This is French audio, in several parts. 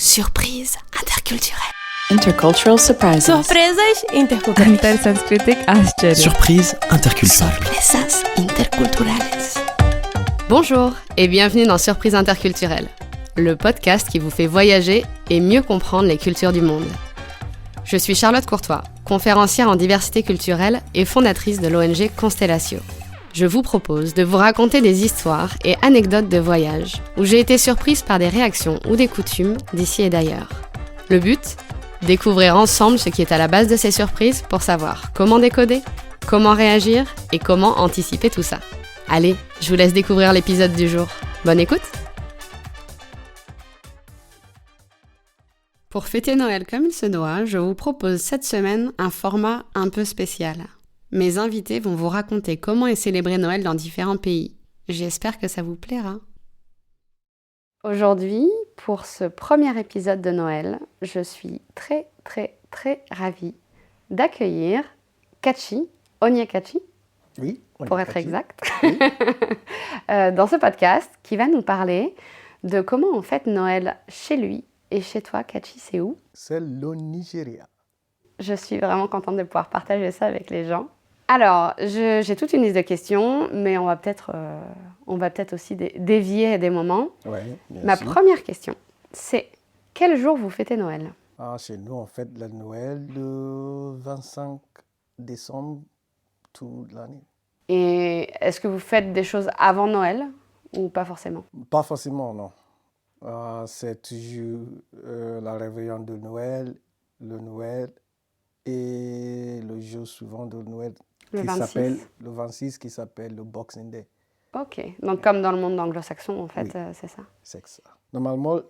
Surprise interculturelle. Intercultural surprises. Surpresas interculturais. Intersanskritic आश्चर्य. Surprise interculturelle. Sorpresas interculturales. Bonjour et bienvenue dans Surprise interculturelle, le podcast qui vous fait voyager et mieux comprendre les cultures du monde. Je suis Charlotte Courtois, conférencière en diversité culturelle et fondatrice de l'ONG Constellatio. Je vous propose de vous raconter des histoires et anecdotes de voyage où j'ai été surprise par des réactions ou des coutumes d'ici et d'ailleurs. Le but ? Découvrir ensemble ce qui est à la base de ces surprises pour savoir comment décoder, comment réagir et comment anticiper tout ça. Allez, je vous laisse découvrir l'épisode du jour. Bonne écoute! Pour fêter Noël comme il se doit, je vous propose cette semaine un format un peu spécial. Mes invités vont vous raconter comment est célébré Noël dans différents pays. J'espère que ça vous plaira. Aujourd'hui, pour ce premier épisode de Noël, je suis très ravie d'accueillir Kachi, Onyekachi, Oui, pour être exact, Oui. dans ce podcast qui va nous parler de comment on fête Noël chez lui. Et chez toi, Kachi, c'est où ? C'est le Nigeria. Je suis vraiment contente de pouvoir partager ça avec les gens. Alors, j'ai toute une liste de questions, mais on va peut-être aussi dévier à des moments. Ouais, bien Ma sûr. première question, c'est quel jour vous fêtez Noël ? Chez nous, on fête la Noël le 25 décembre toute l'année. Et est-ce que vous faites des choses avant Noël ou pas forcément ? Pas forcément, non. C'est toujours la réveillon de Noël, le Noël et le jour suivant de Noël Le qui 26. s'appelle le 26 qui s'appelle le Boxing Day. Ok, donc comme dans le monde anglo-saxon, en fait, Oui. c'est ça. C'est ça. Normalement,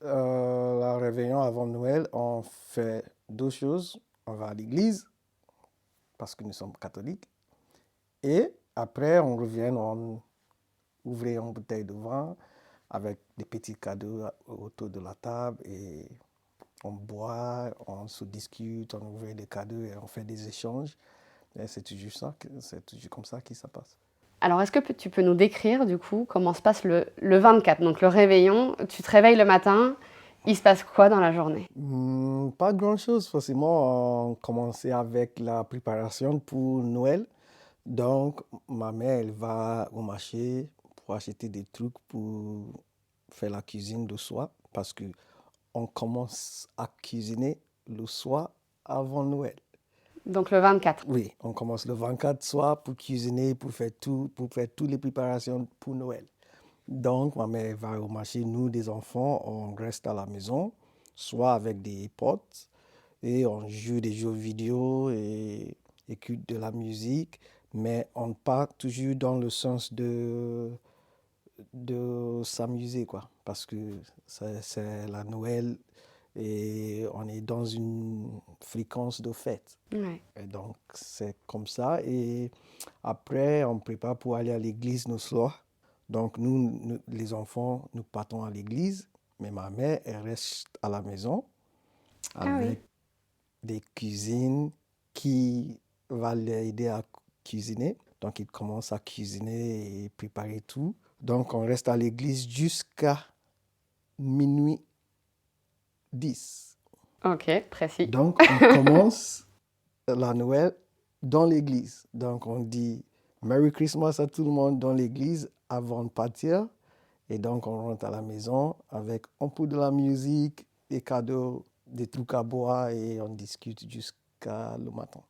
la réveillon avant Noël, on fait deux choses. On va à l'église, parce que nous sommes catholiques. Et après, on revient, on ouvre une bouteille de vin avec des petits cadeaux autour de la table. Et on boit, on se discute, on ouvre des cadeaux et on fait des échanges. Et c'est toujours ça, c'est toujours comme ça que ça passe. Alors, est-ce que tu peux nous décrire, du coup, comment se passe le 24, donc le réveillon ? Tu te réveilles le matin, il se passe quoi dans la journée ? Pas grand-chose, forcément. On commençait avec la préparation pour Noël. Donc, ma mère, elle va au marché pour acheter des trucs pour faire la cuisine le soir. Parce que on commence à cuisiner le soir avant Noël. Donc le 24. Oui, on commence le 24 soir pour cuisiner, pour faire toutes les préparations pour Noël. Donc, ma mère va au marché. Nous, des enfants, on reste à la maison, soit avec des potes, et on joue des jeux vidéo et écoute de la musique, mais on part toujours dans le sens de s'amuser, quoi, parce que c'est la Noël et on est dans une fréquence de fête. Ouais. Et donc, c'est comme ça. Et après, on prépare pour aller à l'église le soir. Donc, nous, les enfants, nous partons à l'église, mais ma mère, elle reste à la maison avec des cuisines qui va l'aider à cuisiner. Donc, il commence à cuisiner et préparer tout. Donc, on reste à l'église jusqu'à minuit 10. Ok, précis. Donc, on commence la Noël dans l'église. Donc, on dit Merry Christmas à tout le monde dans l'église avant de partir. Et donc, on rentre à la maison avec un peu de la musique, des cadeaux, des trucs à boire et on discute jusqu'à le matin.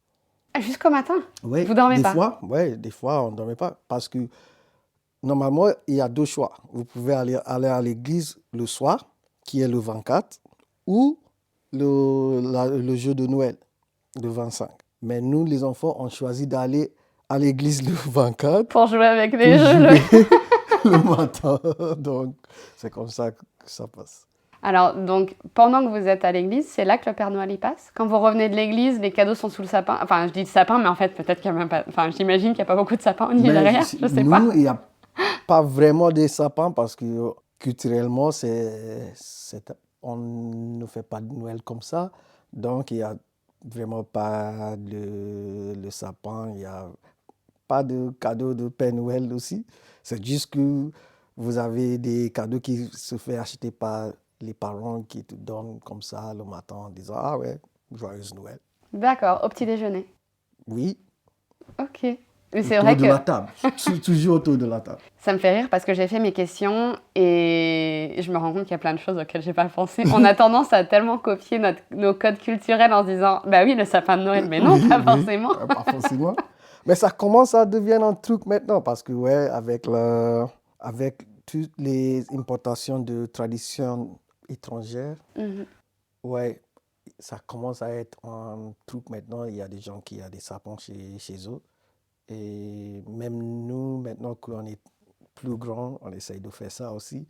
Jusqu'au matin ? Ouais, Vous dormez pas ? Des fois, on ne dormait pas parce que normalement, il y a deux choix. Vous pouvez aller à l'église le soir, qui est le 24, ou le jeu de Noël, le 25. Mais nous, les enfants, on choisit d'aller à l'église le 24 Pour jouer avec pour les jeux. jouer le matin. Donc, c'est comme ça que ça passe. Alors, donc, pendant que vous êtes à l'église, c'est là que le Père Noël y passe ? Quand vous revenez de l'église, les cadeaux sont sous le sapin ? Enfin, je dis sapin, mais en fait, peut-être qu'il n'y a même pas... Enfin, j'imagine qu'il n'y a pas beaucoup de sapins au niveau derrière, je sais pas. Nous, il n'y a pas vraiment des sapins parce que culturellement, on ne fait pas de Noël comme ça. Donc, il n'y a vraiment pas le sapin, il n'y a pas de cadeau de Père Noël aussi. C'est juste que vous avez des cadeaux qui se font acheter par les parents qui te donnent comme ça le matin en disant « Ah ouais, joyeuse Noël D'accord, au petit déjeuner. ». Oui, Ok. Mais c'est autour vrai de que la table, toujours autour de la table. ça me fait rire parce que j'ai fait mes questions et je me rends compte qu'il y a plein de choses auxquelles j'ai pas pensé. On a tendance à tellement copier nos codes culturels en se disant bah oui, le sapin de Noël, mais non, Oui, pas oui, forcément. pas forcément. Mais ça commence à devenir un truc maintenant parce que, ouais, avec toutes les importations de traditions étrangères, Mhm. ouais, ça commence à être un truc maintenant. Il y a des gens qui ont des sapins chez eux. Et même nous, maintenant qu'on est plus grands, on essaye de faire ça aussi.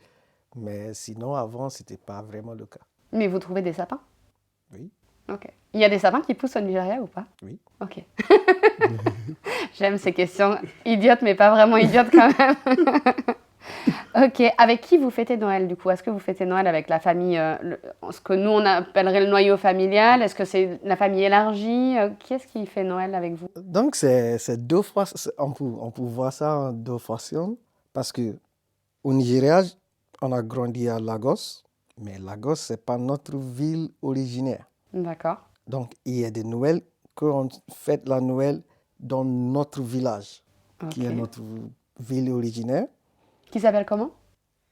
Mais sinon, avant, ce n'était pas vraiment le cas. Mais vous trouvez des sapins? Oui, Ok. Il y a des sapins qui poussent au Nigeria ou pas? oui. Ok. J'aime ces questions idiotes, mais pas vraiment idiotes quand même. Ok. Avec qui vous fêtez Noël du coup? Est-ce que vous fêtez Noël avec la famille, ce que nous on appellerait le noyau familial? Est-ce que c'est la famille élargie? Qui est-ce qui fait Noël avec vous? Donc, c'est deux fois, on peut voir ça en deux façons. Parce que au Nigeria, on a grandi à Lagos, mais Lagos, ce n'est pas notre ville originaire. D'accord. Donc, il y a des Noëls qu'on fête la Noël dans notre village, qui est Ok. notre ville originaire, Qui s'appelle comment?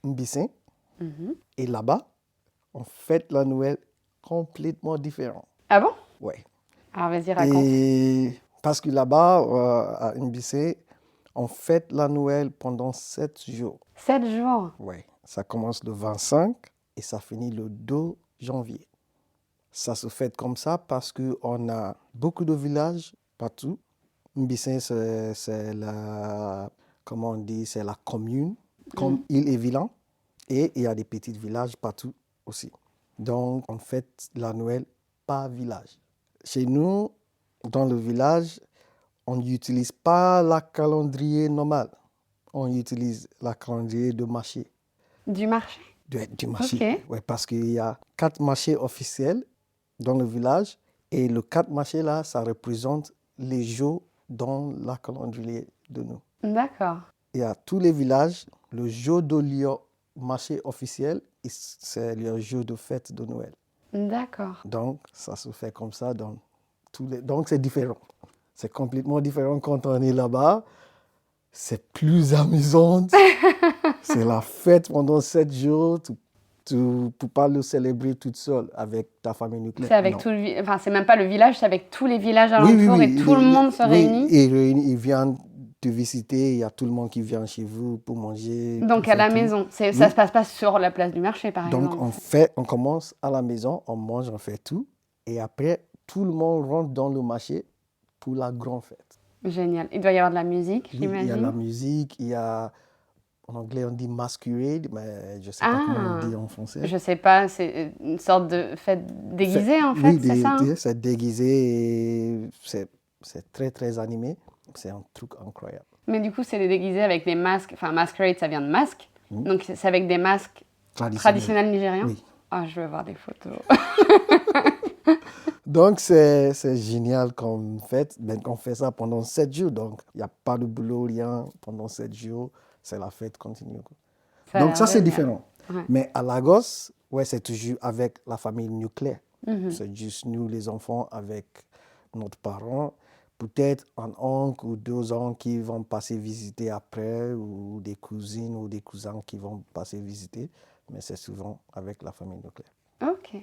Mbissin. Mhm. Et là-bas, on fête la Noël complètement différent. Ah bon? Ouais. Alors vas-y, raconte. Et parce que là-bas, à Mbissin, on fête la Noël pendant 7 jours. 7 jours. Ouais. Ça commence le 25 et ça finit le 2 janvier. Ça se fait comme ça parce qu'on a beaucoup de villages partout. Mbissin, c'est la, comment on dit, c'est la commune, comme île et Vilan. Et il y a des petits villages partout aussi. Donc, on fête la Noël par village. Chez nous, dans le village, on n'utilise pas la calendrier normal. On utilise la calendrier de marché. Du marché. Du marché. Ok. Ouais, parce qu'il y a 4 marchés officiels dans le village. Et le 4 marchés là, ça représente les jours dans la calendrier de nous. D'accord. Il y a tous les villages, le jour de leur marché officiel, c'est le jour de fête de Noël. D'accord. Donc, ça se fait comme ça dans tous les... Donc, c'est différent. C'est complètement différent quand on est là-bas. C'est plus amusant. C'est la fête pendant 7 jours. Tu ne peux pas le célébrer toute seule avec ta famille nucléaire. C'est avec Non. tout le enfin c'est même pas le village, c'est avec tous les villages Oui, alentours oui, et tout le monde se réunit. Oui, ils viennent te visiter. Il y a tout le monde qui vient chez vous pour manger. Donc pour à la faire tout. maison. Ça Oui. se passe pas sur la place du marché par Donc, exemple. on commence à la maison, on mange, on fait tout. Et après, tout le monde rentre dans le marché pour la grande fête. Génial. Il doit y avoir de la musique, Oui, il y a j'imagine. la musique, il y a, en anglais, on dit masquerade, mais je ne sais pas comment on dit en français. Je sais pas, c'est une sorte de fête déguisée en fait, Oui, c'est ça? c'est déguisé et c'est très, très animé. C'est un truc incroyable. Mais du coup, c'est des déguisés avec des masques. Enfin, masquerade, ça vient de masque. Donc c'est avec des masques traditionnels nigérians. Oui. Ah, je veux voir des photos. Donc, c'est génial comme fête. Ben, on fait ça pendant 7 jours. Donc, il n'y a pas de boulot, rien. Pendant 7 jours, c'est la fête continue. Ça a Donc, l'air ça, c'est génial. différent. Ouais. Mais à Lagos, ouais, c'est toujours avec la famille nucléaire. Mhm. C'est juste nous, les enfants, avec notre parent. Peut-être un oncle ou 2 oncles qui vont passer visiter après, ou des cousines ou des cousins qui vont passer visiter. Mais c'est souvent avec la famille nucléaire. Ok.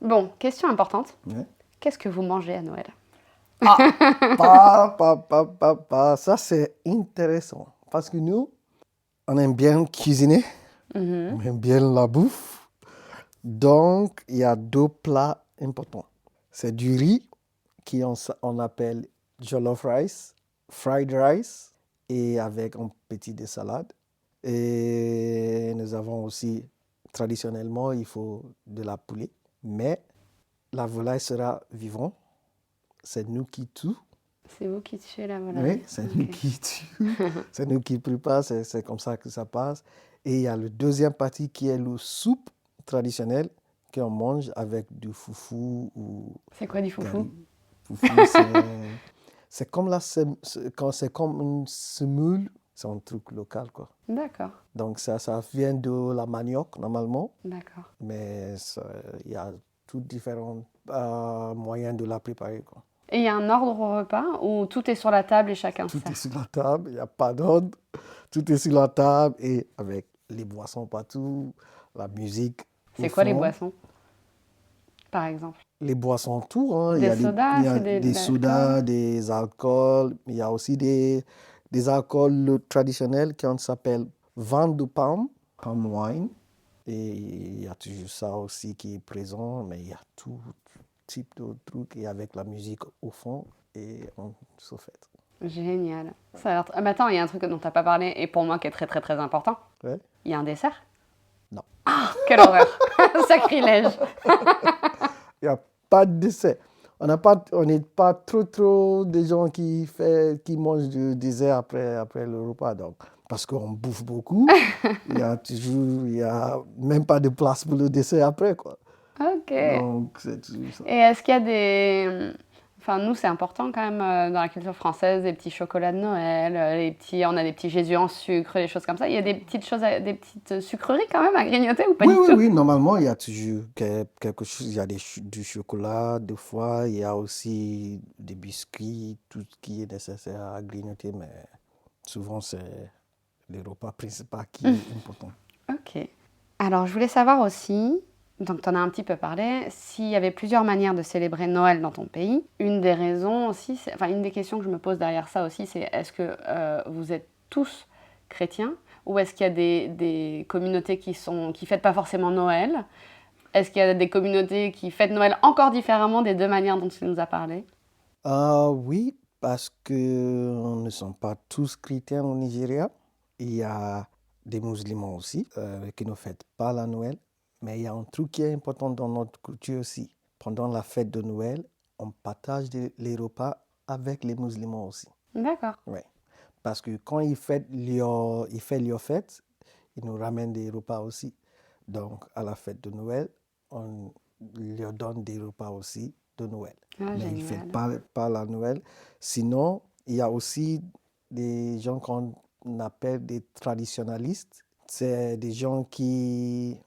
Bon, question importante. Ouais. Qu'est-ce que vous mangez à Noël? Ça, c'est intéressant. Parce que nous, on aime bien cuisiner, on aime bien la bouffe. Donc, il y a 2 plats importants. C'est du riz, qu'on appelle jollof rice, fried rice, et avec un petit de salade. Et nous avons aussi, traditionnellement, il faut de la poulet. Mais la volaille sera vivante. C'est nous qui tuons. C'est vous qui tuez la volaille? Oui, c'est nous qui tuons. C'est nous qui préparons. C'est comme ça que ça passe. Et il y a le deuxième partie qui est le soupe traditionnel qu'on mange avec du foufou ou C'est quoi du foufou? gari. Foufou, c'est comme c'est comme une semoule. C'est un truc local, quoi. D'accord, Donc ça vient de la manioc, normalement, d'accord. mais il y a tous différents moyens de la préparer, quoi. Et il y a un ordre au repas où tout est sur la table et chacun Tout est sert? sur la table, il n'y a pas d'ordre. Tout est sur la table et avec les boissons partout, la musique au C'est quoi les fond. boissons, par exemple? Les boissons tout, hein. Il y Des a sodas, il y a c'est de des l'alcool? sodas, des alcools. Il y a aussi des alcools traditionnels qui s'appellent vin de palme, palm wine. Et il y a toujours ça aussi qui est présent, mais il y a tout type de trucs et avec la musique au fond et on se fait. Génial. Ça a l'air mais attends, il y a un truc dont tu n'as pas parlé et pour moi qui est très très très important. Ouais. Il y a un dessert? Non. Quelle horreur! Sacrilège! Il n'y a pas de dessert. On n'est pas trop des gens qui mangent du dessert après le repas. Donc, parce qu'on bouffe beaucoup, il y a même pas de place pour le dessert après, quoi. Ok. Donc, c'est toujours ça. Et est-ce qu'il y a des... Enfin, nous, c'est important quand même dans la culture française, des petits chocolats de Noël, on a des petits Jésus en sucre, des choses comme ça. Il y a des petites choses, des petites sucreries quand même à grignoter ou pas Oui, du oui, tout? oui, normalement, il y a toujours quelque chose. Il y a du chocolat, des fois, il y a aussi des biscuits, tout ce qui est nécessaire à grignoter, mais souvent, c'est le repas principal qui est important. Ok. Alors, je voulais savoir aussi, donc tu en as un petit peu parlé, s'il y avait plusieurs manières de célébrer Noël dans ton pays. Une des raisons aussi, enfin une des questions que je me pose derrière ça aussi, c'est est-ce que vous êtes tous chrétiens ou est-ce qu'il y a des communautés qui fêtent pas forcément Noël? Est-ce qu'il y a des communautés qui fêtent Noël encore différemment des deux manières dont tu nous as parlé? Oui, parce que nous ne sommes pas tous chrétiens au Nigeria. Il y a des musulmans aussi qui ne fêtent pas la Noël. Mais il y a un truc qui est important dans notre culture aussi. Pendant la fête de Noël, on partage les repas avec les musulmans aussi. D'accord. Oui. Parce que quand ils fêtent leur fête, ils nous ramènent des repas aussi. Donc, à la fête de Noël, on leur donne des repas aussi de Noël. Ah, Mais ils ne génial. fêtent pas la Noël. Sinon, il y a aussi des gens qu'on appelle des traditionalistes. C'est des gens qui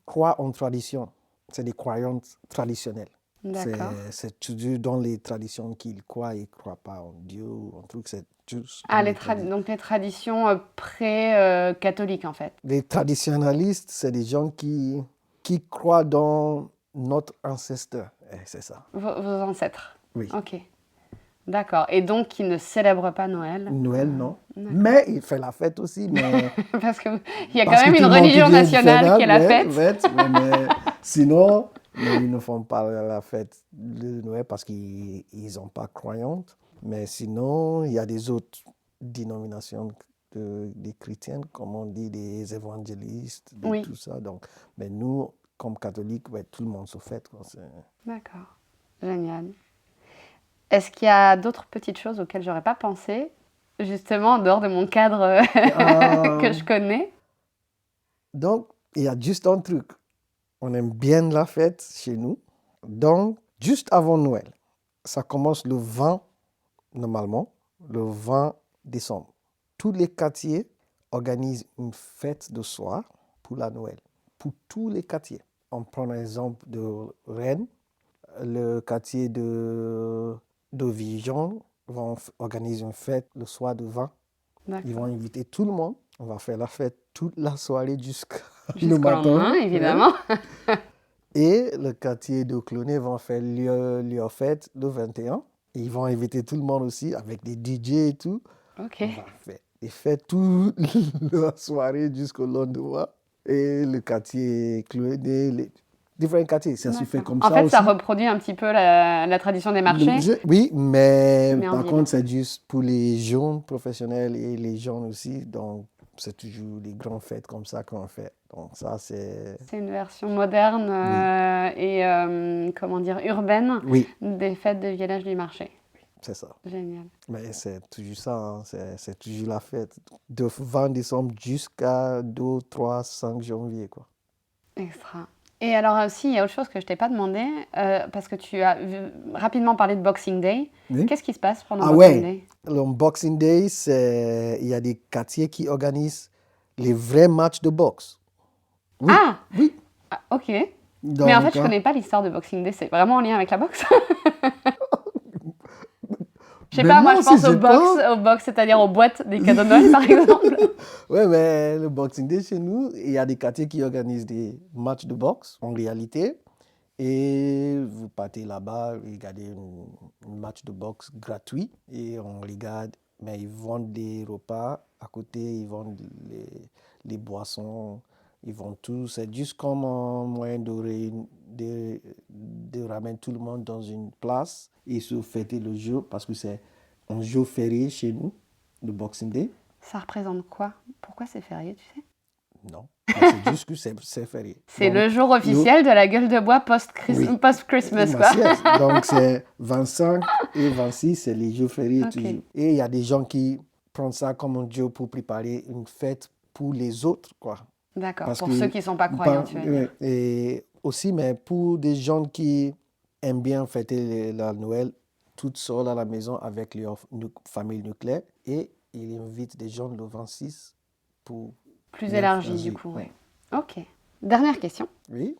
croient en tradition. C'est des croyances traditionnelles. D'accord. C'est toujours dans les traditions qu'ils croient. Ils ne croient pas en Dieu ou en truc. C'est juste dans Ah, les traditions. donc les traditions pré-catholiques en fait. Les traditionalistes, c'est des gens qui croient dans notre ancêtre. C'est ça. Vos ancêtres. Oui. Ok. D'accord. Et donc qui ne célèbrent pas Noël. Noël, non. Mais il fait la fête aussi. Mais Parce qu'il y a quand parce que même tout une le monde religion vient nationale qui est la ouais, fête. mais sinon, ils ne font pas la fête de Noël parce qu'ils n'ont pas croyante. Mais sinon, il y a des autres dénominations des chrétiennes, comme on dit, des évangélistes, Oui. tout ça. Donc, mais nous, comme catholiques, ouais, tout le monde se fête, quoi. D'accord. Génial. Est-ce qu'il y a d'autres petites choses auxquelles j'aurais pas pensé, justement en dehors de mon cadre que je connais? Donc, il y a juste un truc. On aime bien la fête chez nous. Donc, juste avant Noël, ça commence le 20, normalement, le 20 décembre. Tous les quartiers organisent une fête de soir pour la Noël. Pour tous les quartiers. On prend l'exemple de Rennes. Le quartier de Vigan vont organiser une fête le soir de 20. D'accord. Ils vont inviter tout le monde. On va faire la fête toute la soirée jusqu'au Jusqu'au matin. lendemain, évidemment. Et le quartier de Cloné vont faire leur fête le 21. Ils vont inviter tout le monde aussi avec des DJ et tout. Ok. On va faire des fêtes toute la soirée jusqu'au lendemain. Et le quartier Cloné, les différents quartiers, ça se fait comme En ça fait, aussi. ça reproduit un petit peu la tradition des marchés. Oui, mais Mais en par ville. contre, c'est juste pour les jeunes professionnels et les jeunes aussi. Donc, c'est toujours des grandes fêtes comme ça qu'on fait. Donc, ça, c'est... C'est une version moderne et, comment dire, urbaine Oui, des fêtes de village du marché. c'est ça. Génial. Mais c'est toujours ça, hein. C'est toujours la fête. De 20 décembre jusqu'à 2, 3, 5 janvier, quoi. Extra. Et alors aussi, il y a autre chose que je t'ai pas demandé, parce que tu as rapidement parlé de Boxing Day. Oui. Qu'est-ce qui se passe pendant Ah Boxing ouais, Day? le Boxing Day, il y a des quartiers qui organisent les vrais matchs de boxe. Oui, Ah, oui. Ah, ok. Donc, Mais en fait, je connais pas l'histoire de Boxing Day. C'est vraiment en lien avec la boxe? Je sais mais pas, moi moi je pense aussi, je au box, c'est-à-dire aux boîtes des cadeaux de Noël, par exemple. Ouais, mais le Boxing Day chez nous, il y a des quartiers qui organisent des matchs de boxe en réalité. Et vous partez là-bas, regardez un match de boxe gratuit et on regarde. Mais ils vendent des repas à côté, ils vendent les boissons, ils vendent tout. C'est juste comme un moyen de ramener tout le monde dans une place et se fêter le jour parce que c'est un jour férié chez nous, le Boxing Day. Ça représente quoi? Pourquoi c'est férié, tu sais? Non, mais c'est juste que c'est férié. C'est Donc, le jour officiel de la gueule de bois Oui. post-Christmas, quoi. Yes. Donc, c'est 25 et 26, c'est les jours fériés Ok. toujours. Et il y a des gens qui prennent ça comme un jour pour préparer une fête pour les autres, quoi. D'accord, Parce pour que- ceux qui sont pas croyants, tu veux dire. Ouais. Et aussi, mais pour des gens qui aiment bien fêter la Noël toutes seules à la maison avec leur famille nucléaire, et ils invitent des gens le 26 pour... Plus leur élargi, famille. du coup. Ouais. Ok. Dernière question. Oui.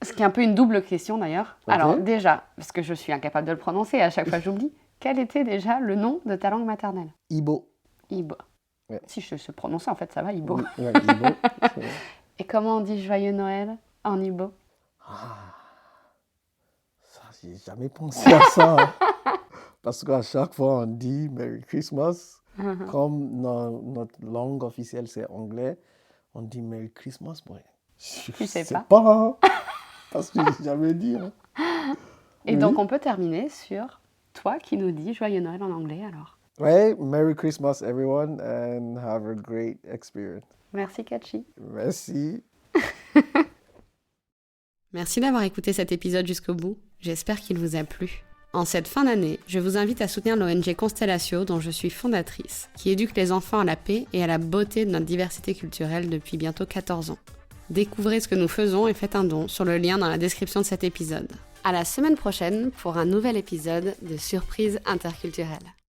Ce qui est un peu une double question, d'ailleurs. Ok. Alors, déjà, parce que je suis incapable de le prononcer, à chaque fois j'oublie, quel était déjà le nom de ta langue maternelle? Ibo. Ibo. Ouais. Si je sais prononcer, en fait, ça va, Ibo. Oui, ouais, Ibo. C'est- Et comment on dit Joyeux Noël en Ibo? Ça, j'ai jamais pensé à ça. Parce qu'à chaque fois, on dit Merry Christmas. Comme notre langue officielle, c'est anglais, on dit Merry Christmas. Moi, je Tu sais pas. hein. Parce que j'ai jamais dit. Hein. Et Oui. donc, on peut terminer sur toi qui nous dis Joyeux Noël en anglais, alors. Ouais, Merry Christmas, everyone, and have a great experience. Merci, Kachi. Merci. Merci d'avoir écouté cet épisode jusqu'au bout. J'espère qu'il vous a plu. En cette fin d'année, je vous invite à soutenir l'ONG Constellatio, dont je suis fondatrice, qui éduque les enfants à la paix et à la beauté de notre diversité culturelle depuis bientôt 14 ans. Découvrez ce que nous faisons et faites un don sur le lien dans la description de cet épisode. À la semaine prochaine pour un nouvel épisode de Surprise interculturelle.